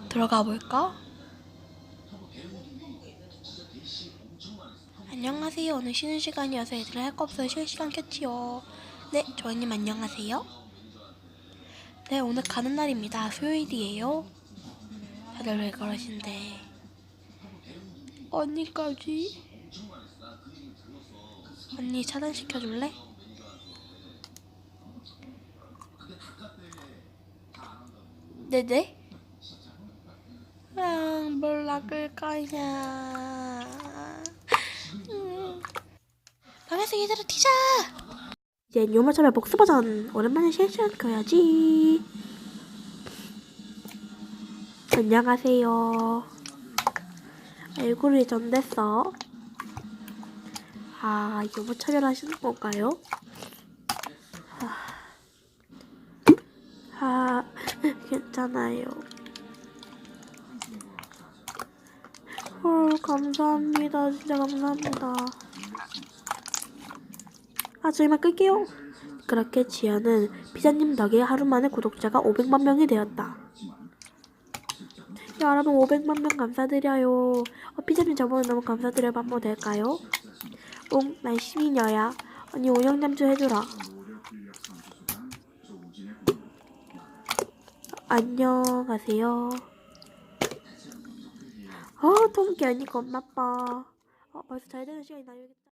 들어가 볼까? 안녕하세요. 오늘 쉬는 시간이어서 애들 할 거 없어서 쉬는 시간 켰지요. 네, 조이님 안녕하세요. 네, 오늘 가는 날입니다. 수요일이에요. 다들 왜 그러신데? 언니까지? 언니 차단시켜줄래? 네네? 뭘 낚을 거냐. 밤에서 얘들아 튀자! 이젠 요물차별 복수 버전 오랜만에 실시간 켜야지. 안녕하세요. 얼굴이 전됐어. 요물차별 하시는 건가요? 괜찮아요. 감사합니다. 진짜 감사합니다. 저희만 끌게요. 그렇게 지연은 피자님 덕에 하루 만에 구독자가 500만 명이 되었다. 여러분 500만 명 감사드려요. 피자님 저번에 너무 감사드려요. 한번 될까요? 난 시민이야. 언니 운영잠 좀 해주라. 안녕하세요. 통키 언니 겁나빠. 벌써 잘 되는 시간이 나야겠다.